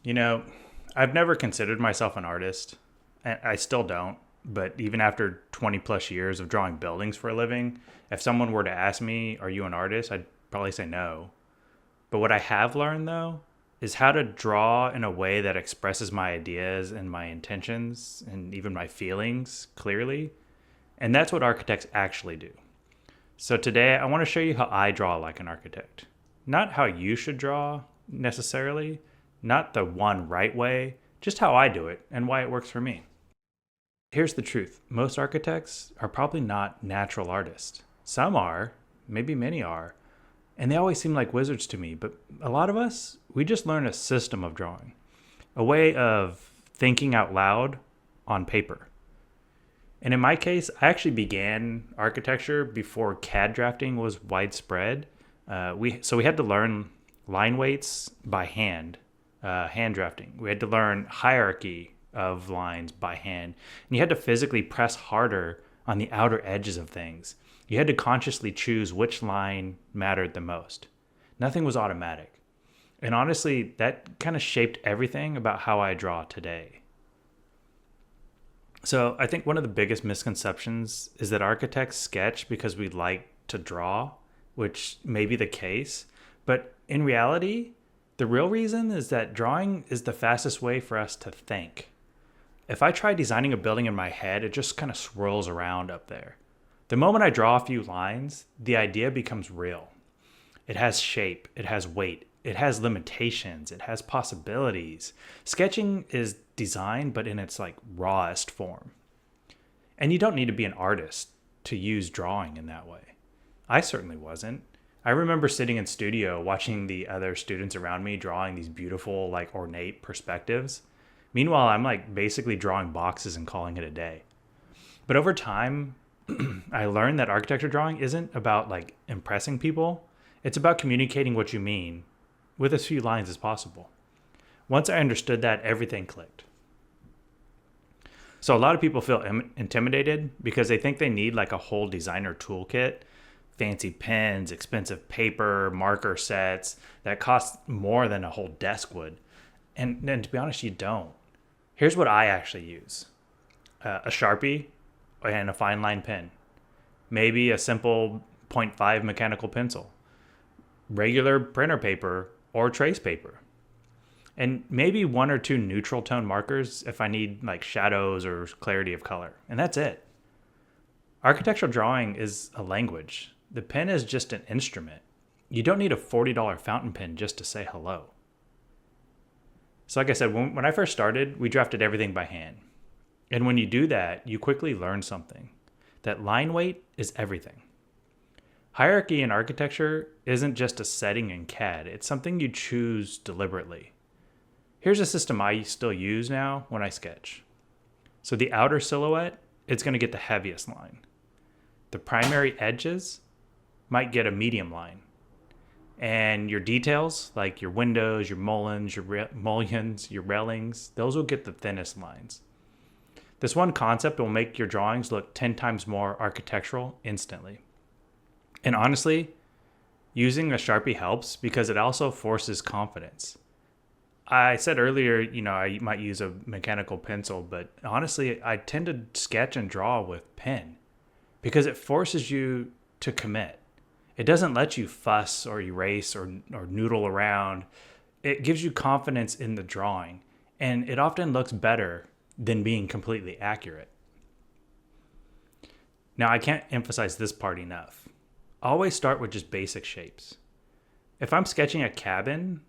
You know, I've never considered myself an artist. I still don't. But even after 20 plus years of drawing buildings for a living, if someone were to ask me, "Are you an artist?" I'd probably say no. But what I have learned, though, is how to draw in a way that expresses my ideas and my intentions and even my feelings clearly. And that's what architects actually do. So today, I want to show you how I draw like an architect. Not how you should draw necessarily, not the one right way, just how I do it and why it works for me. Here's the truth: most architects are probably not natural artists. Some are, maybe many are, and they always seem like wizards to me. But a lot of us, we just learn a system of drawing, a way of thinking out loud on paper. And in my case, I actually began architecture before CAD drafting was widespread. We had to learn line weights by hand, hand drafting. We had to learn hierarchy of lines by hand, and you had to physically press harder on the outer edges of things. You had to consciously choose which line mattered the most. Nothing was automatic. And honestly, that kind of shaped everything about how I draw today. So I think one of the biggest misconceptions is that architects sketch because we like to draw, which may be the case. But in reality, the real reason is that drawing is the fastest way for us to think. If I try designing a building in my head, it just kind of swirls around up there. The moment I draw a few lines, the idea becomes real. It has shape, it has weight, it has limitations, it has possibilities. Sketching is design, but in its like rawest form. And you don't need to be an artist to use drawing in that way. I certainly wasn't. I remember sitting in studio watching the other students around me drawing these beautiful, like ornate perspectives. Meanwhile, I'm like basically drawing boxes and calling it a day. But over time, I learned that architecture drawing isn't about like impressing people. It's about communicating what you mean with as few lines as possible. Once I understood that, everything clicked. So a lot of people feel intimidated because they think they need like a whole designer toolkit, fancy pens, expensive paper, marker sets that cost more than a whole desk would. And then to be honest, you don't. Here's what I actually use: a Sharpie and a fine line pen, maybe a simple zero point 0.5 mechanical pencil, regular printer paper or trace paper, and maybe one or two neutral tone markers if I need like shadows or clarity of color. And that's it. Architectural drawing is a language. The pen is just an instrument. You don't need a $40 fountain pen just to say hello. So like I said, when I first started, we drafted everything by hand. And when you do that, you quickly learn something: that line weight is everything. Hierarchy in architecture isn't just a setting in CAD. It's something you choose deliberately. Here's a system I still use now when I sketch. So the outer silhouette, it's going to get the heaviest line. The primary edges might get a medium line. And your details, like your windows, your mullions, your railings, those will get the thinnest lines. This one concept will make your drawings look 10 times more architectural instantly. And honestly, using a Sharpie helps because it also forces confidence. I said earlier, I might use a mechanical pencil, but honestly, I tend to sketch and draw with pen because it forces you to commit. It doesn't let you fuss or erase or noodle around. It gives you confidence in the drawing, and it often looks better than being completely accurate. Now, I can't emphasize this part enough. Always start with just basic shapes. If I'm sketching a cabin,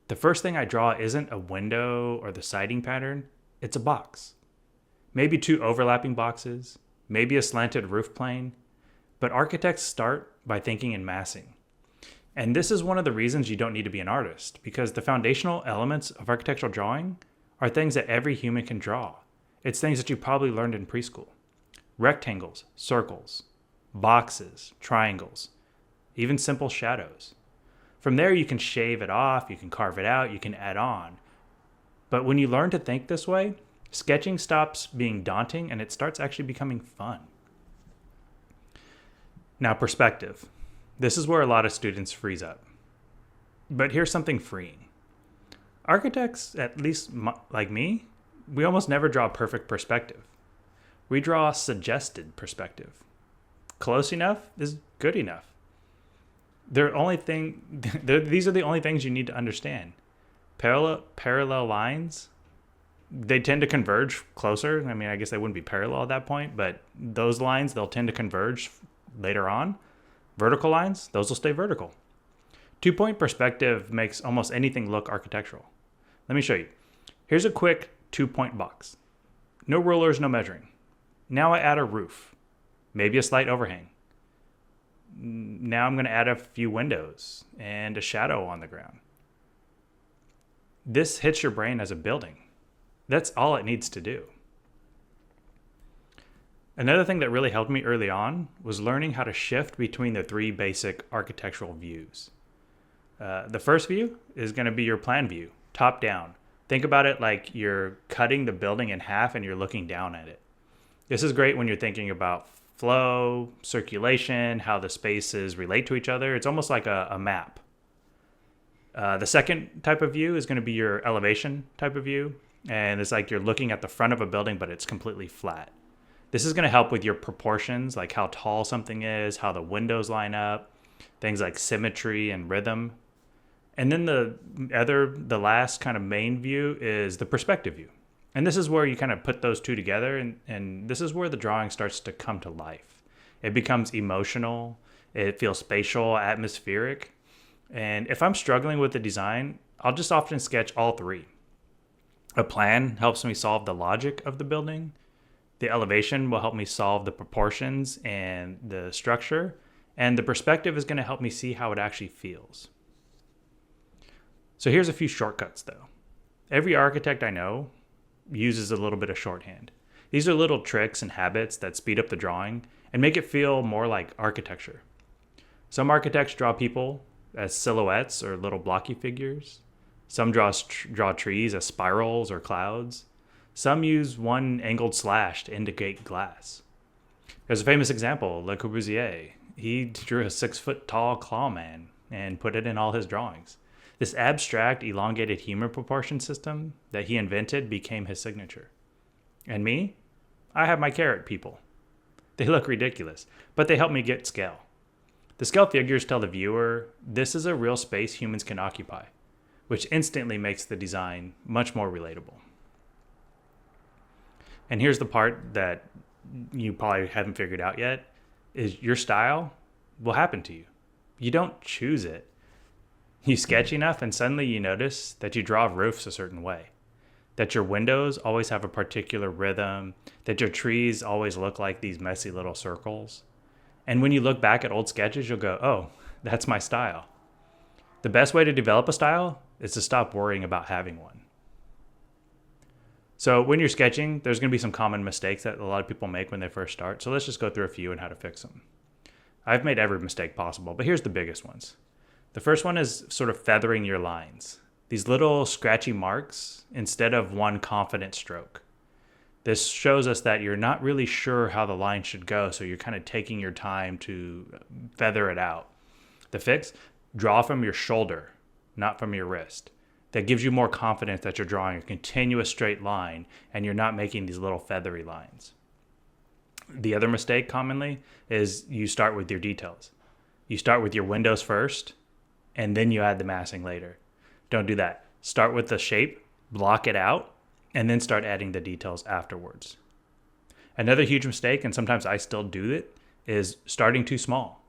the first thing I draw isn't a window or the siding pattern, it's a box. Maybe two overlapping boxes, maybe a slanted roof plane, but architects start by thinking in massing. And this is one of the reasons you don't need to be an artist, because the foundational elements of architectural drawing are things that every human can draw. It's things that you probably learned in preschool: rectangles, circles, boxes, triangles, even simple shadows. From there, you can shave it off, you can carve it out, you can add on. But when you learn to think this way, sketching stops being daunting and it starts actually becoming fun. Now, perspective. This is where a lot of students freeze up. But here's something freeing. Architects, at least like me, we almost never draw perfect perspective. We draw suggested perspective. Close enough is good enough. These are the only things you need to understand. Parallel lines, they tend to converge closer. I mean, I guess they wouldn't be parallel at that point, but those lines, they'll tend to converge later on. Vertical lines, those will stay vertical. 2-point perspective makes almost anything look architectural. Let me show you. Here's a quick 2-point box. No rulers, no measuring. Now I add a roof, maybe a slight overhang. Now I'm going to add a few windows and a shadow on the ground. This hits your brain as a building. That's all it needs to do. Another thing that really helped me early on was learning how to shift between the 3 basic architectural views. The first view is going to be your plan view, top down. Think about it like you're cutting the building in half and you're looking down at it. This is great when you're thinking about flow, circulation, how the spaces relate to each other. It's almost like a map. The second type of view is going to be your elevation type of view. And it's like you're looking at the front of a building, but it's completely flat. This is going to help with your proportions, like how tall something is, how the windows line up, things like symmetry and rhythm. And then the last kind of main view is the perspective view. And this is where you kind of put those two together, and this is where the drawing starts to come to life. It becomes emotional, it feels spatial, atmospheric. And if I'm struggling with the design, I'll just often sketch all 3. A plan helps me solve the logic of the building. The elevation will help me solve the proportions and the structure. And the perspective is going to help me see how it actually feels. So here's a few shortcuts though. Every architect I know uses a little bit of shorthand. These are little tricks and habits that speed up the drawing and make it feel more like architecture. Some architects draw people as silhouettes or little blocky figures. Some draw trees as spirals or clouds. Some use one angled slash to indicate glass. There's a famous example, Le Corbusier. He drew a 6-foot-tall claw man and put it in all his drawings. This abstract, elongated human proportion system that he invented became his signature. And me? I have my carrot people. They look ridiculous, but they help me get scale. The scale figures tell the viewer this is a real space humans can occupy, which instantly makes the design much more relatable. And here's the part that you probably haven't figured out yet, is your style will happen to you. You don't choose it. You sketch enough and suddenly you notice that you draw roofs a certain way, that your windows always have a particular rhythm, that your trees always look like these messy little circles. And when you look back at old sketches, you'll go, oh, that's my style. The best way to develop a style is to stop worrying about having one. So when you're sketching, there's going to be some common mistakes that a lot of people make when they first start. So let's just go through a few and how to fix them. I've made every mistake possible, but here's the biggest ones. The first one is sort of feathering your lines. These little scratchy marks instead of one confident stroke. This shows us that you're not really sure how the line should go, so you're kind of taking your time to feather it out. The fix, draw from your shoulder, not from your wrist. That gives you more confidence that you're drawing a continuous straight line and you're not making these little feathery lines. The other mistake commonly is you start with your details. You start with your windows first, and then you add the massing later. Don't do that. Start with the shape, block it out, and then start adding the details afterwards. Another huge mistake, and sometimes I still do it, is starting too small.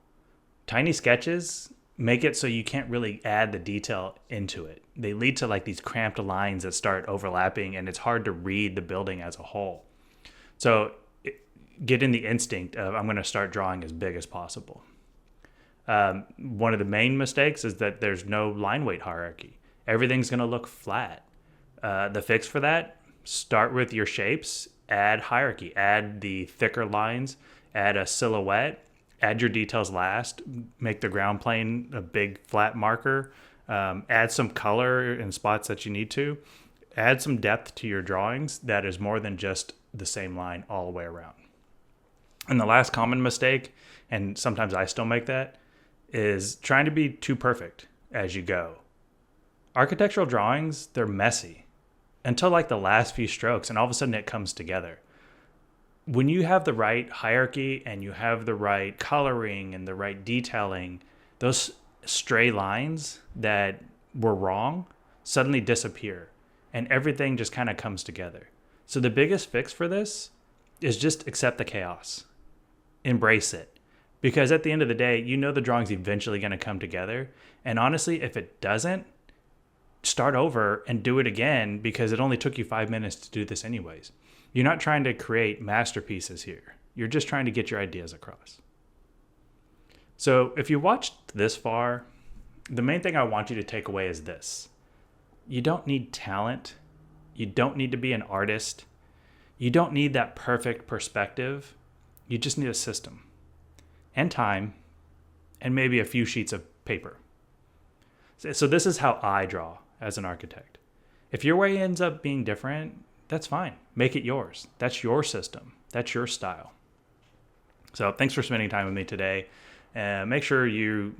Tiny sketches make it so you can't really add the detail into it. They lead to like these cramped lines that start overlapping, and it's hard to read the building as a whole. So get in the instinct of I'm going to start drawing as big as possible. One of the main mistakes is that there's no line weight hierarchy. Everything's going to look flat. The fix for that, start with your shapes, add hierarchy, add the thicker lines, add a silhouette, add your details last, make the ground plane a big flat marker, add some color in spots that you need to, add some depth to your drawings that is more than just the same line all the way around. And the last common mistake, and sometimes I still make that, is trying to be too perfect as you go. Architectural drawings, they're messy until like the last few strokes, and all of a sudden it comes together. When you have the right hierarchy and you have the right coloring and the right detailing, those stray lines that were wrong suddenly disappear and everything just kind of comes together. So the biggest fix for this is just accept the chaos. Embrace it. Because at the end of the day, you know the drawing's eventually going to come together. And honestly, if it doesn't, start over and do it again, because it only took you 5 minutes to do this anyways. You're not trying to create masterpieces here. You're just trying to get your ideas across. So if you watched this far, the main thing I want you to take away is this. You don't need talent. You don't need to be an artist. You don't need that perfect perspective. You just need a system and time and maybe a few sheets of paper. So this is how I draw as an architect. If your way ends up being different, that's fine. Make it yours. That's your system. That's your style. So thanks for spending time with me today. Make sure you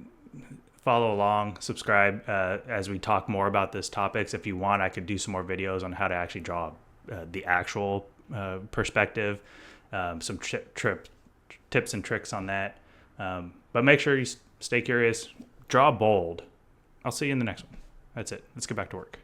follow along, subscribe as we talk more about this topics. If you want, I could do some more videos on how to actually draw the actual perspective, some tips and tricks on that. But make sure you stay curious, draw bold. I'll see you in the next one. That's it. Let's get back to work.